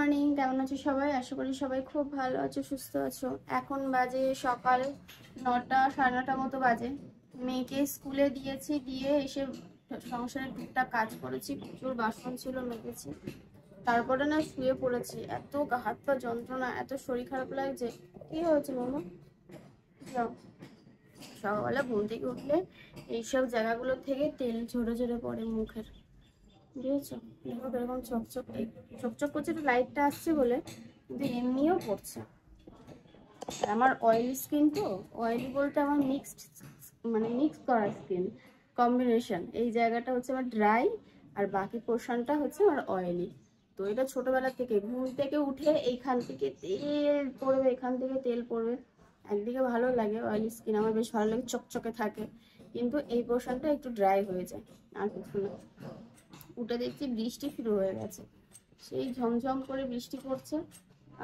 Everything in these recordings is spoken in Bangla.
মর্নিং, কেমন আছো সবাই? আশা করি সবাই খুব ভালো আছো, সুস্থ আছো। এখন বাজে সকাল 9টা, 9:30 মতো বাজে। মেয়েকে স্কুলে দিয়েছি, দিয়ে এসে সংসারে টুকটাক কাজ করেছি, প্রচুর বাসন ছিল মেজেছি, তারপরে না শুয়ে পড়েছি। এত হাত পা যন্ত্রণা, এত শরীর খারাপ লাগছে। কি হয়েছে মামা? সকালবেলা ঘুম থেকে উঠলে এইসব জায়গাগুলো থেকে তেল ঝরে ঝরে পড়ে মুখের, বুঝেছো? দেখো এরকম চকচক চকচক করছে, একটু লাইটটা আসছে বলে, কিন্তু এমনিও পড়ছে। আমার অয়েলি স্কিন, তো অয়েলি বলতে আমার মিক্স করা স্কিন কম্বিনেশন। এই জায়গাটা হচ্ছে আমার ড্রাই, আর বাকি পোর্শনটা হচ্ছে আমার অয়েলি। তো এটা ছোটবেলা থেকে, ঘুম থেকে উঠে এইখান থেকে তেল পড়বে, এখান থেকে তেল পড়বে। একদিকে ভালো লাগে, অয়েলি স্কিন আমার বেশ ভালো লাগে, চকচকে থাকে, কিন্তু এই পোর্শনটা একটু ড্রাই হয়ে যায়, আর কিছু না। উঠে দেখছি বৃষ্টি শুরু হয়ে গেছে, সেই ঝমঝম করে বৃষ্টি পড়ছে।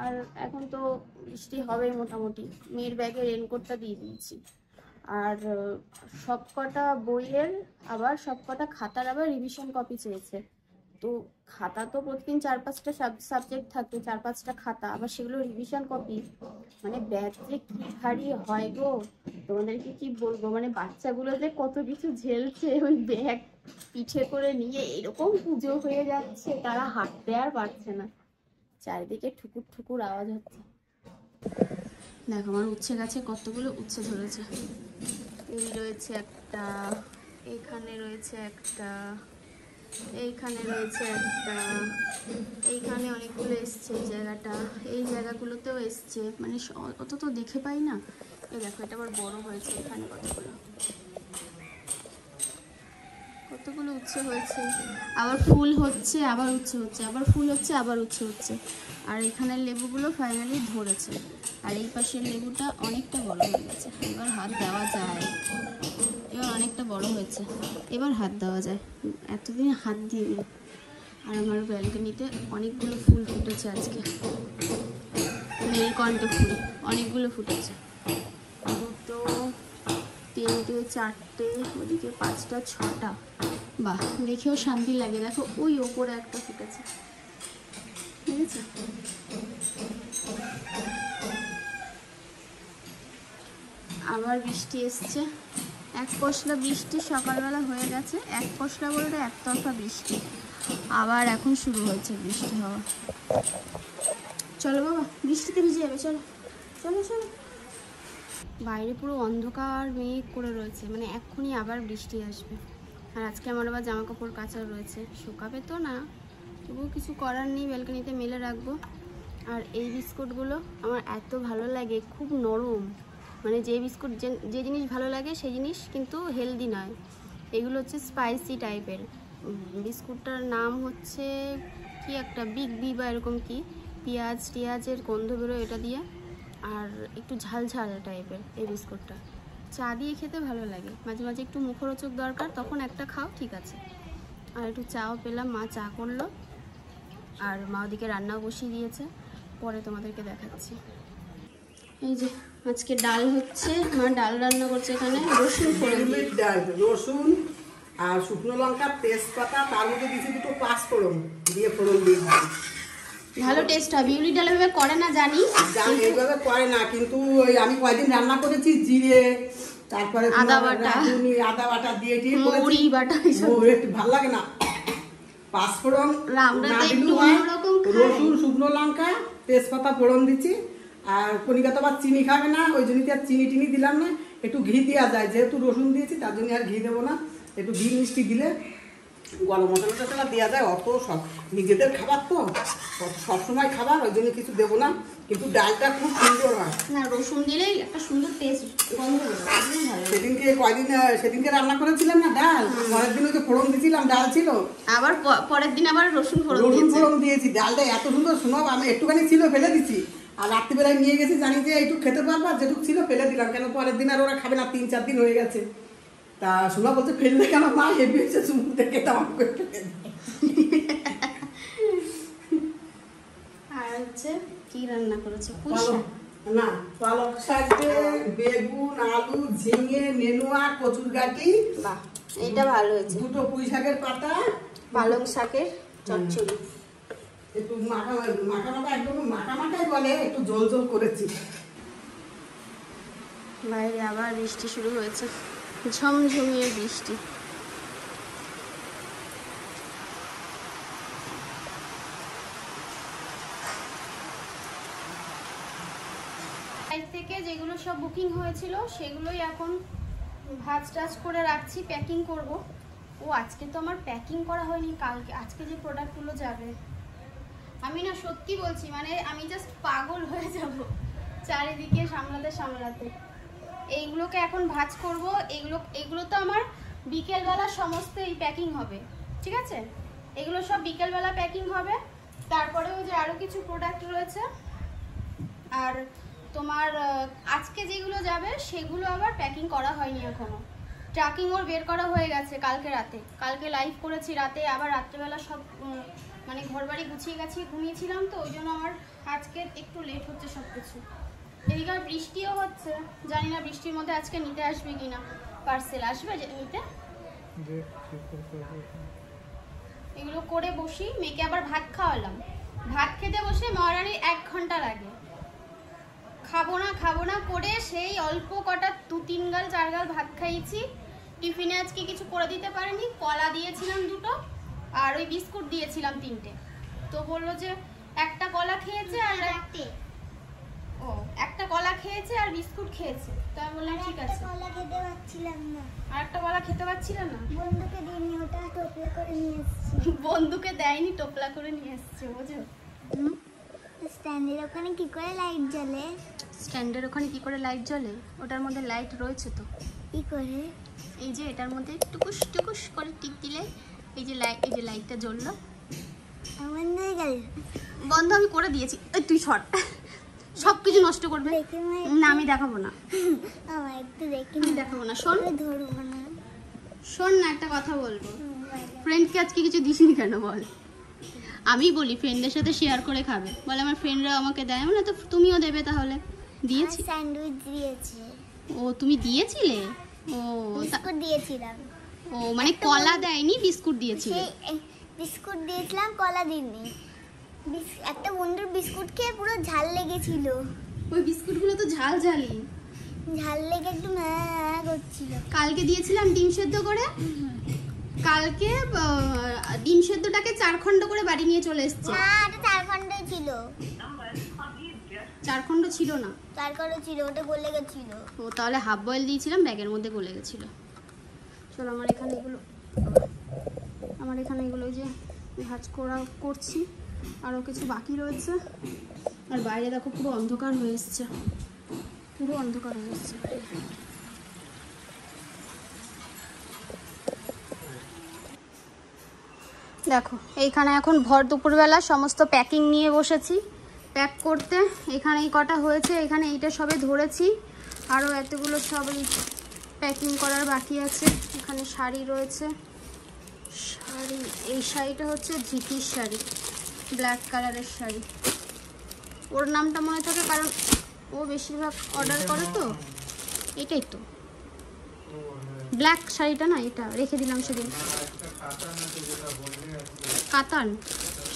আর এখন তো বৃষ্টি হবেই মোটামুটি। মেয়ের ব্যাগে রেনকোটটা দিয়ে দিয়েছি। আর সবকটা বইয়ের আবার সবকটা খাতার আবার রিভিশন কপি চেয়েছে। তো খাতা তো প্রতিদিন 4-5টা সাবজেক্ট থাকে, 4-5টা খাতা, আবার সেগুলো রিভিশন কপি। মানে ব্যাগ যে কি ভারী হয় গো, তোমাদেরকে কি বলবো। মানে বাচ্চাগুলো যে কত কিছু ঝেলছে ওই ব্যাগ পিঠে করে নিয়ে, এরকম পুজো হয়ে যাচ্ছে, তারা হাঁটতে আর পারছে না। চারিদিকে ঠুকুর ঠুকুর আওয়াজ হচ্ছে। দেখো আমার উচ্ছে গাছে কতগুলো উচ্ছে ধরেছে। এই রয়েছে একটা, এইখানে রয়েছে একটা, এইখানে রয়েছে একটা, এইখানে অনেকগুলো এসছে। এই জায়গাটা, এই জায়গাগুলোতেও এসছে, মানে অত তো দেখে পাই না। এই দেখো এটা আবার বড় হয়েছে, এখানে কতগুলো উচ্ছে হয়েছে। আবার ফুল হচ্ছে, আবার উচ্ছে হচ্ছে, আবার ফুল হচ্ছে, আবার উচ্ছে হচ্ছে। আর এখানের লেবুগুলো ফাইনালি ধরেছে। আর এই পাশের লেবুটা অনেকটা বড় হয়ে গেছে, এবার হাত দেওয়া যায়। এবার অনেকটা বড় হয়েছে, এবার হাত দেওয়া যায়, এতদিন হাত দিইনি। আর আমার ব্যালকনিতে অনেকগুলো ফুল ফুটেছে আজকে, নীলকণ্ঠ ফুল অনেকগুলো ফুটেছে। 2, 3, 4, ওদিকে 5টা, 6টা। বাহ, দেখেও শান্তি লাগে। দেখো ওই ওপরে একটা ফুটেছে, বুঝেছো? আবার বৃষ্টি এসছে, এক পশলা বৃষ্টি সকালবেলা হয়ে গেছে। এক পশলা বলতে একতরফা বৃষ্টি, আবার এখন শুরু হয়েছে বৃষ্টি হওয়া। চলো বাবা, বৃষ্টিতে ভিজে যাবে, চলো চলো চলো। বাইরে পুরো অন্ধকার মেঘ করে রয়েছে, মানে এক্ষুনি আবার বৃষ্টি আসবে। আর আজকে আমার আবার জামা কাপড় কাচা রয়েছে, শুকাবে তো না, তবুও কিছু করার নেই, ব্যালকনিতে মেলে রাখবো। আর এই বিস্কুটগুলো আমার এত ভালো লাগে, খুব নরম। মানে যে বিস্কুট, যে জিনিস ভালো লাগে সেই জিনিস কিন্তু হেলদি নয়। এগুলো হচ্ছে স্পাইসি টাইপের। বিস্কুটটার নাম হচ্ছে কি একটা বিগ বি বা এরকম কি, পেঁয়াজের গন্ধ বেরোয় এটা দিয়ে, আর একটু ঝাল ঝাল টাইপের এই বিস্কুটটা। চা দিয়ে খেতে ভালো লাগে, মাঝে মাঝে একটু মুখরোচক দরকার, তখন একটা খাও, ঠিক আছে। আর একটু চাও পেলাম, মা চা করলো, আর মা ওদিকে রান্নাও বসিয়ে দিয়েছে, পরে তোমাদেরকে দেখাচ্ছি। এই যে আজকে ডাল হচ্ছে, মা ডাল রান্না করছে। এখানে রসুন রসুন আর শুকনো লঙ্কা, তেজপাতা, তার মধ্যে দিয়েছি 2 পাঁচফোড়ন দিয়ে ফোড়ন দিয়ে ভাজি। ভালো টেস্ট হয়। বিউলি ডাল এভাবে করে না জানি, এইভাবে করে না, কিন্তু আমি কয়েকদিন রান্না করেছি, জিরে, তারপরে আদা বাটা দিয়ে মুড়ি বাটা, ভালো লাগে না। পাঁচফোড়ন, রসুন, শুকনো লঙ্কা, তেজপাতা ফোড়ন দিচ্ছি। আর কণিকা তো আবার চিনি খাবে না, ওই জন্য আর চিনি টিনি দিলাম না। একটু ঘি দেওয়া যায়, যেহেতু রসুন দিয়েছি তার জন্য আর ঘি দেবো না। একটু ঘি মিষ্টি দিলে গরম মশলা টশলা দেওয়া যায়, অত সব নিজেদের খাবার তো, সবসময় খাবার, ওই জন্য কিছু দেবো না। কিন্তু ডালটা খুব সুন্দর হয় না, রসুন দিলেই একটা সুন্দর টেস্ট, গন্ধ সেদিনকে রান্না করেছিলাম না ডাল, পরের দিন ওই যে ফোড়ন দিয়েছিলাম, ডাল ছিল, আবার পরের দিন আবার রসুন ফোড়ন দিয়েছি। ডালটা এত সুন্দর, শোনাব, আমি একটুখানি ছিল ফেলে দিচ্ছি, আর রাত্রিবেলায় নিয়ে গেছি, জানি যে একটু খেতে পারবো, যেটুকু ছিল ফেলে দিলাম, কেন পরের দিন আর ওরা খাবে না, 3-4 দিন হয়ে গেছে। তা শোনা বলছে ফেললে কেন মা, হেভি হচ্ছে, চুমুক দেখে তেমন করে ফেলে। আর হচ্ছে কি রান্না করেছে? না, পালক শাক, বেগুন, আলু, ঝিঙে, নেনুয়া, কচুর গাঠি। বাহ, এটা ভালো হয়েছে। 2টো পুঁই শাকের পাতা, পালং শাকের চচ্চড়ি। একটু মাখা মাখা মাখা একদম মাখা মাখাই বলে, একটু জল জল করেছি। বাইরে আবার বৃষ্টি শুরু হয়েছে, ঝমঝমিয়ে বৃষ্টি। থেকে যেগুলো সব বুকিং হয়েছিল সেগুলোই এখন ভাজ টাজ করে রাখছি, প্যাকিং করব। ও আজকে তো আমার প্যাকিং করা হয়নি, কালকে আজকে যে প্রোডাক্টগুলো যাবে, আমি না সত্যি বলছি, মানে আমি জাস্ট পাগল হয়ে যাব চারিদিকে সামলাতে সামলাতে। এইগুলোকে এখন ভাজ করব। এগুলো তো আমার বিকেলবেলা সমস্ত এই প্যাকিং হবে, ঠিক আছে? এগুলো সব বিকেলবেলা প্যাকিং হবে। তারপরে ওই যে আরও কিছু প্রোডাক্ট রয়েছে, আর তোমার আজকে যেগুলো যাবে সেগুলো আবার প্যাকিং করা হয়নি এখনো। ট্র্যাকিং ওর বের করা হয়ে গেছে কালকে রাতে, কালকে লাইভ করেছি রাতে, আবার রাত্রেবেলা সব মানে ঘরবাড়ি গুছিয়ে গাছিয়ে ঘুমিয়েছিলাম, তো ওই জন্য আমার আজকে একটু লেট হচ্ছে সব কিছু। এদিকে আর বৃষ্টিও হচ্ছে, জানি না বৃষ্টির মধ্যে আজকে নিতে আসবে কিনা। পার্সেল আসবে নিতে? এগুলো করে বসি, মেয়েকে আবার ভাত খাওয়ালাম। ভাত খেতে বসে মহারানীর 1 ঘন্টা লাগে। খাবো না করে সেই অল্প কটা 2-3 গাল 4 গাল ভাত খাইয়েছি। টিফিনে আজকে কিছু করে দিতে পারিনি, কলা দিয়েছিলাম 2টো আর ওই বিস্কুট দিয়েছিলাম 3টে। তো বললো যে একটা কলা খেয়েছে আর একটা কলা খেয়েছে আর বিস্কুট খেয়েছে। তো আমি বললাম ঠিক আছে। কলা খেতে পারছিলাম না। আর একটা কলা খেতে পারছিলাম না, বন্ধুকে দিইনি, ওটা টোপলা করে নিয়ে এসেছি। বন্ধুকে দেয়নি, টোপলা করে নিয়ে এসছে, বুঝো? স্ট্যান্ডের ওখানে কি করে লাইট জ্বলে? স্ট্যান্ডের ওখানে কি করে লাইট জ্বলে? ওটার মধ্যে লাইট রয়েছে তো। কি করে? এই যে এটার মধ্যে টুকুস টুকুস করে টিক দিলে এই যে লাইটটা জ্বললো। বন্ধ হয়ে গেল? বন্ধ আমি করে দিয়েছি। তুই সর, সবকিছু নষ্ট করবে না, আমি দেখাবো না। আমার একটু দেখি, আমি দেখাবো না। শোন, ধরবো না। শোন না, একটা কথা বলবো। ফ্রেন্ডকে আজকে কিছু দিসনি কেন বল? আমি বলি ফ্রেন্ডের সাথে শেয়ার করে খাবে, বলে আমার ফ্রেন্ডরা আমাকে দেয় না, তো তুমিও দেবে তাহলে। দিয়েছি, স্যান্ডউইচ দিয়েছে। ও তুমি দিয়েছিলে? ও বিস্কুট দিয়েছিলাম। ও মানে কলা দেয়নি, বিস্কুট দিয়েছিলে? বিস্কুট দিয়েছিলাম, কলা দিইনি। একটা বন্ধুর বিস্কুট খেয়ে পুরো ঝাল লেগেছিল। ওই বিস্কুটগুলো তো ঝাল লেগে একটু করছিল। কালকে দিয়েছিলাম ডিম সেদ্ধ করে। কালকে ডিম সেদ্ধটাকে 4 খণ্ড করে বাড়ি নিয়ে চলে এসেছে। না, এটা 4 খণ্ডই ছিল। 4 খণ্ড ছিল না, 4 খণ্ড ছিল, ওটা গলে গেছিল। ও তাহলে হাফ বয়েল দিয়েছিলাম, ব্যাগের মধ্যে গলে গেছিল। চলো আমার এখানে এগুলো যে ভাজ করছি, আরও কিছু বাকি রয়েছে। আর বাইরে দেখো পুরো অন্ধকার হয়ে এসছে, দেখো এইখানে এখন ভর দুপুরবেলা সমস্ত প্যাকিং নিয়ে বসেছি প্যাক করতে। এখানে এই কটা হয়েছে, এখানে এইটা সবে ধরেছি, আরও এতগুলো সবই প্যাকিং করার বাকি আছে। এখানে শাড়ি রয়েছে, এই শাড়িটা হচ্ছে ধৃতির শাড়ি, ব্ল্যাক কালারের শাড়ি। ওর নামটা মনে থাকে কারণ ও বেশিরভাগ অর্ডার করে, তো এটাই তো ব্ল্যাক শাড়িটা না, এটা রেখে দিলাম সেদিন। কাতান,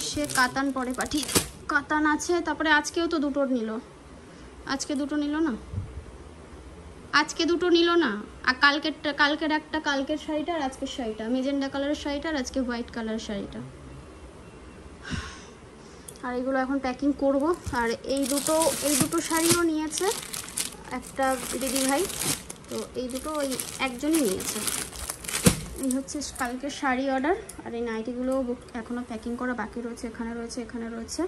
সে কাতান পরে পাঠিয়ে, কাতান আছে। তারপরে আজকেও তো দুটো নিল, আজকে দুটো নিল না। আর কালকের একটা, কালকের শাড়িটা আর আজকের শাড়িটা, মেজেন্ডা কালারের শাড়িটা আর আজকে হোয়াইট কালারের শাড়িটা। আর এগুলো এখন প্যাকিং করব। আর এই দুটো শাড়িও নিয়েছে একটা দিদি ভাই, তো এই দুটো ওই একজনই নিয়েছে। এই হচ্ছে কালকের শাড়ি অর্ডার। আর এই নাইটিগুলো এখনও প্যাকিং করা বাকি রয়েছে, এখানে রয়েছে।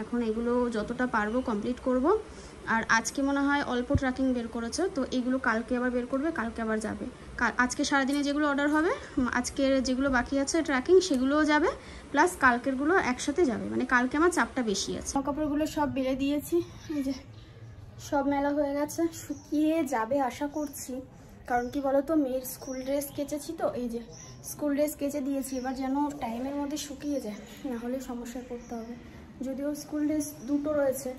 এখন এগুলো যতটা পারবো কমপ্লিট করব। আর আজকে মনে হয় অল্প ট্র্যাকিং বের করেছে, তো এইগুলো কালকে আবার বের করবে, কালকে আবার যাবে। আজকে সারাদিনে যেগুলো অর্ডার হবে, আজকের যেগুলো বাকি আছে ট্র্যাকিং সেগুলোও যাবে, প্লাস কালকেরগুলো একসাথে যাবে। মানে কালকে আমার চাপটা বেশি আছে। কাপড়গুলো সব বেলে দিয়েছি, এই যে সব মেলা হয়ে গেছে, শুকিয়ে যাবে আশা করছি। কারণ কি বলতো, মেয়ের স্কুল ড্রেস কেচেছি, তো এই যে স্কুল ড্রেস কেচে দিয়েছি, এবার যেন টাইমের মধ্যে শুকিয়ে যায়, না হলে সমস্যায় পড়তে হবে। যদিও স্কুল ড্রেস দুটো রয়েছে,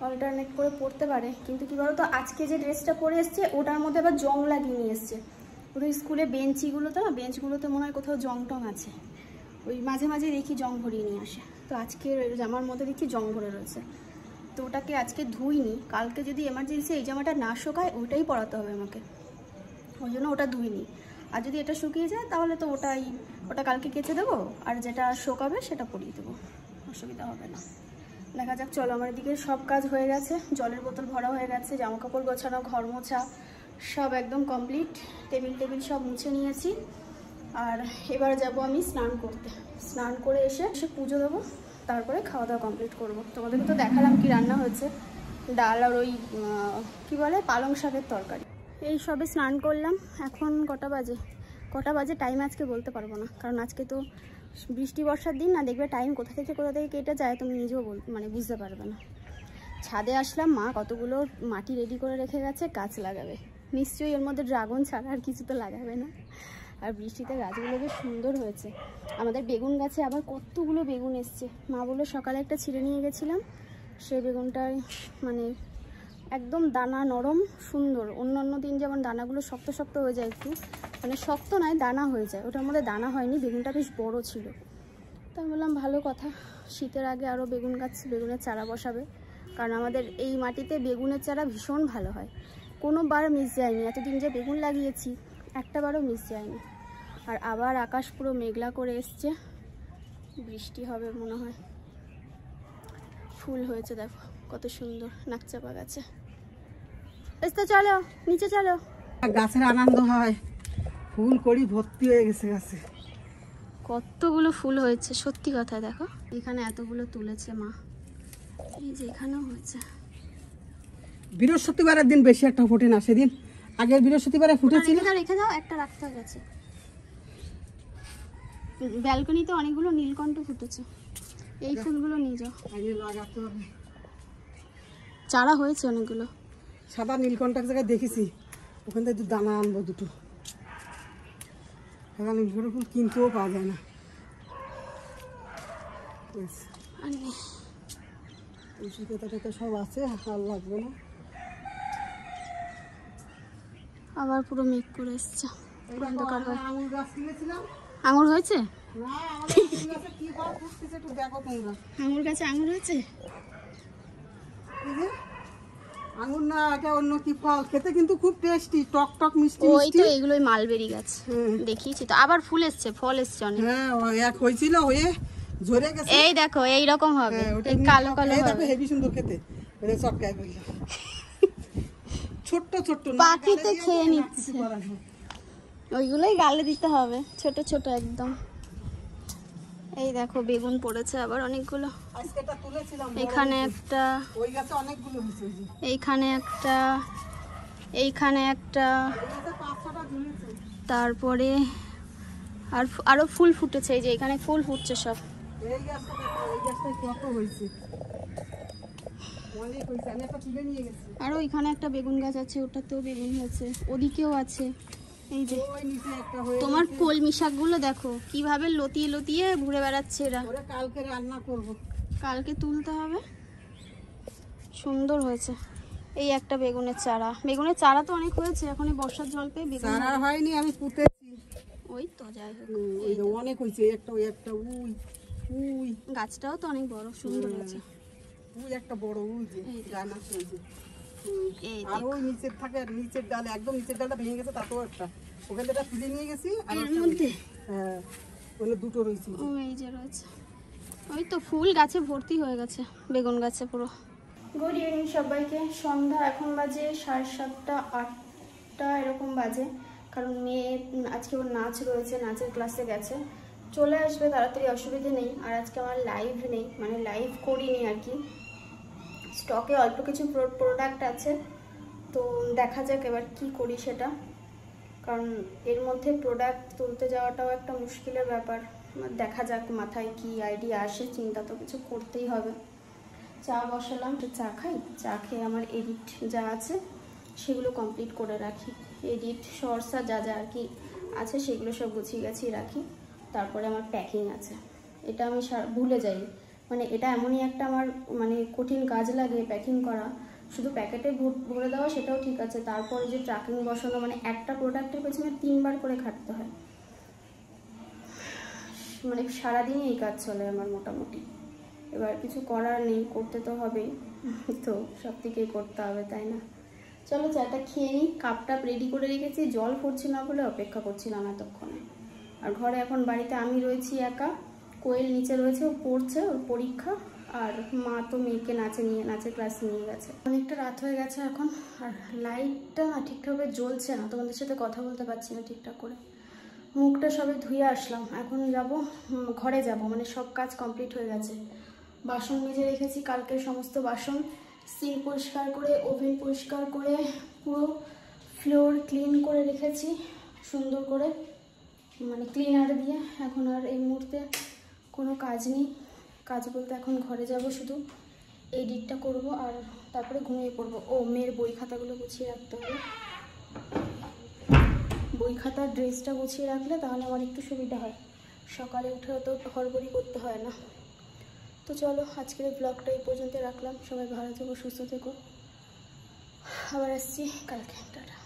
অল্টারনেট করে পরতে পারে, কিন্তু কি বলতো আজকে যে ড্রেসটা পরে এসছে ওটার মধ্যে আবার জং লাগিয়ে নিয়ে এসছে। ওদের স্কুলে বেঞ্চগুলোতে মনে হয় কোথাও জং টং আছে, ওই মাঝে মাঝে দেখি জং ভরিয়ে নিয়ে আসে। তো আজকে জামার মধ্যে দেখছি জং ধরে রয়েছে, তো ওটাকে আজকে ধুইনি। কালকে যদি এমার্জেন্সি এই জামাটা না শোকায় ওটাই পরাতে হবে আমাকে, ওই জন্য ওটা ধুইনি। আর যদি এটা শুকিয়ে যায় তাহলে তো ওটা কালকে কেচে দেবো, আর যেটা শোকাবে সেটা পরিয়ে দেবো, অসুবিধা হবে না। দেখা যাক, চলো। আমার এদিকে সব কাজ হয়ে গেছে, জলের বোতল ভরা হয়ে গেছে, জামা কাপড় গোছানো, ঘর মোছা সব একদম কমপ্লিট, টেবিল সব মুছে নিয়েছি। আর এবার যাব আমি স্নান করতে, স্নান করে এসে পুজো দেবো, তারপরে খাওয়া দাওয়া কমপ্লিট করবো। তোমাদেরকে তো দেখালাম কি রান্না হয়েছে, ডাল আর ওই কী বলে পালং শাকের তরকারি। এই সবে স্নান করলাম। এখন কটা বাজে টাইম আজকে বলতে পারবো না, কারণ আজকে তো বৃষ্টি বর্ষার দিন না, দেখবে টাইম কোথা থেকে কেটে যায় তুমি নিজেও বুঝতে পারবে না। ছাদে আসলাম, মা কতগুলো মাটি রেডি করে রেখে গেছে, গাছ লাগাবে নিশ্চয়ই, এর মধ্যে ড্রাগন ছাড়া আর কিছু তো লাগাবে না। আর বৃষ্টিতে গাছগুলো বেশ সুন্দর হয়েছে। আমাদের বেগুন গাছে আবার কতগুলো বেগুন এসছে, মা বললো সকালে একটা ছিঁড়ে নিয়ে গেছিলাম, সেই বেগুনটায় মানে একদম দানা নরম সুন্দর। অন্য দিন যেমন দানাগুলো শক্ত শক্ত হয়ে যায়, একটু মানে শক্ত নয় দানা হয়ে যায়, ওটার মধ্যে দানা হয়নি, বেগুনটা বেশ বড় ছিল। তো আমি বললাম ভালো কথা, শীতের আগে আরও বেগুনের চারা বসাবে, কারণ আমাদের এই মাটিতে বেগুনের চারা ভীষণ ভালো হয়, কোনোবার মিস যায়নি। এতদিন যে বেগুন লাগিয়েছি একটাবারও মিস যায়নি। আর আবার আকাশ পুরো মেঘলা করে এসছে, বৃষ্টি হবে মনে হয়। ফুল হয়েছে দেখো কত সুন্দর, নাকচাপা গাছে। তো চলো নিচে চলো, গাছের আনন্দ হয়, ফুল কড়ি ভর্তি হয়ে গেছে গাছে, কতগুলো ফুল হয়েছে সত্যি কথা। দেখো এখানে এতগুলো তুলেছে মা, এই যে এখানেও হয়েছে। বৃহস্পতিবারের দিন বেশি একটা ফোটে না, সেদিন আগের বৃহস্পতিবারে ফুটেছিল। রেখে দাও, একটা রাখতে গেছে। ব্যালকনিতে অনেকগুলো নীলকণ্ঠ ফুটেছে, এই ফুলগুলো নিয়ে যাও, লাগাতে হবে। চারা হয়েছে অনেকগুলো। সাদা নীলকণ্ঠ এক জায়গায় দেখেছি, ওখান থেকে দানা আনবো দুটো। সাদা নীলকণ্ঠ ফুল কিনতেও পাওয়া যায় না। তুলসী পাতা সব আছে, আর লাগবে না। আবার পুরো মেঘ করে এসছে, অন্ধকার হয়ে। আঙুর গাছ কিনেছিলাম, আঙুর হয়েছে? না আমাদের ফুল গাছে কি ফল ফুটতেছে একটু দেখো তোমরা। আঙুর গাছে আঙুর হয়েছে? এই যে আঙুর না, এটা অন্য কি ফল, খেতে কিন্তু খুব টেস্টি, টক টক মিষ্টি ওই মিষ্টি। তো এগুলোই মালবেরি গাছ, দেখিয়েছি তো। আবার ফুল এসছে, ফল এসছে অনেক। হ্যাঁ এক হয়েছিল, হয়ে ঝরে গেছে। এই দেখো এইরকম হবে, ওটা এই কালো কালো এই দেখো হবে। হেভি সুন্দর খেতে, ওটা চটকায় বললাম। ছোট্ট ছোট্ট পাখিতে খেয়ে নিচ্ছে, ওইগুলোই গালে দিতে হবে, ছোট ছোট একদম। এই দেখো বেগুন পড়েছে আবার অনেকগুলো, আজকেটা তুলেছিলাম। এখানে একটা, ওই গাছে অনেকগুলো হয়েছে, এইখানে একটা, এইখানে একটা, এই গাছে 5-6টা ঝুলেছে। তারপরে আরো ফুল ফুটেছে, এই যে এখানে ফুল ফুটছে সব। এই গাছটা দেখো, এই গাছটা কত হয়েছে, অনেক হয়েছে, আমি একটা তুলে নিয়ে গেছি। আর ওইখানে একটা বেগুন গাছ আছে, ওটাতেও বেগুন হয়েছে, ওদিকেও আছে। এই যে ওই নিচে একটা হয়ে তোমার কলমি শাকগুলো দেখো কিভাবে লতিয়ে লতিয়ে ঘুরে বেড়াচ্ছে এরা। ওরে কালকে রান্না করব, কালকে তুলতে হবে, সুন্দর হয়েছে। এই একটা বেগুনের চারা তো অনেক হয়েছে, এখন এই বর্ষার জল পেয়ে বেগুন সারা হয়নি, আমি পুঁতেছি। ওই তো যাই হোক, ওই যে অনেক হয়েছে, একটা ওই একটা উই উই গাছটাও তো অনেক বড় সুন্দর হয়েছে। উই একটা বড় উই যে গানা হয়েছে। এই আর ওই নিচের থাকে, আর নিচের ডালে একদম নিচের ডালটা ভেঙে গেছে, তাতেও একটা ওখান থেকে তুলে নিয়ে গেছি। আর এর মধ্যে হ্যাঁ ওখানে দুটো রয়েছে। ও এই যে রয়েছে, ওই তো ফুল গাছে ভর্তি হয়ে গেছে, বেগুন গাছে পুরো। গুড ইভিনিং সবাইকে। সন্ধ্যা এখন বাজে 7:30 8টা এরকম বাজে, কারণ মেয়ে আজকে ওর নাচ রয়েছে, নাচের ক্লাসে গেছে, চলে আসবে তাড়াতাড়ি, অসুবিধে নেই। আর আজকে আমার লাইভ নেই, মানে লাইভ করিনি আর কি, স্টকে অল্প কিছু প্রোডাক্ট আছে, তো দেখা যাক এবার কি করি সেটা, কারণ এর মধ্যে প্রোডাক্ট তুলতে যাওয়াটাও একটা মুশকিলের ব্যাপার। দেখা যাক মাথায় কি আইডিয়া আসে, চিন্তা তো কিছু করতেই হবে। চা বসালাম, চা খাই, চা খেয়ে আমার এডিট যা আছে সেগুলো কমপ্লিট করে রাখি, এডিট শর্টস যা যা আর কি আছে সেগুলো সব গুছিয়ে গাছিয়ে রাখি। তারপরে আমার প্যাকিং আছে, এটা আমি ভুলে যাই, মানে এটা এমনই একটা আমার মানে কঠিন কাজ লাগে প্যাকিং করা। শুধু প্যাকেটে ভরে দেওয়া সেটাও ঠিক আছে, তারপরে যে ট্র্যাকিং বসানো, মানে একটা প্রোডাক্টের পেছনে 3 বার করে খাটতে হয়, মানে সারাদিনই এই কাজ চলে আমার মোটামুটি। এবার কিছু করার নেই, করতে তো হবেই, তো সব থেকেই করতে হবে, তাই না? চলো চাটা খেয়ে নিই। কাপটা রেডি করে রেখেছি, জল পড়ছে না বলে অপেক্ষা করছিলাম এতক্ষণে। আর ঘরে এখন বাড়িতে আমি রয়েছি একা, কোয়েল নিচে রয়েছে, ও পড়ছে, ওর পরীক্ষা। আর মা তো মেয়েকে নাচের ক্লাস নিয়ে গেছে। অনেকটা রাত হয়ে গেছে এখন, আর লাইটটা না ঠিকঠাকভাবে জ্বলছে না, তোমাদের সাথে কথা বলতে পারছি না ঠিকঠাক করে। মুখটা সবে ধুয়ে আসলাম, এখন যাব ঘরে যাব, মানে সব কাজ কমপ্লিট হয়ে গেছে। বাসন মেজে রেখেছি, কালকের সমস্ত বাসন, সিঙ্ক পরিষ্কার করে, ওভেন পরিষ্কার করে, পুরো ফ্লোর ক্লিন করে রেখেছি সুন্দর করে, মানে ক্লিনার দিয়ে। এখন আর এই মুহূর্তে কোনো কাজ নেই, কাজ বলতে এখন ঘরে যাব, শুধু এডিটটা করব আর তারপরে ঘুমিয়ে পড়বো। ও মেয়ের বই খাতাগুলো গুছিয়ে রাখতে হবে, বই খাতার ড্রেসটা গুছিয়ে রাখলে তাহলে আমার একটু সুবিধা হয়, সকালে উঠে তো হড়বড়ি করতে হয় না। তো চলো আজকের ব্লগটা এই পর্যন্ত রাখলাম, সবাই ভালো থেকো, সুস্থ থেকো, আবার আসছি কালকে, টাটা।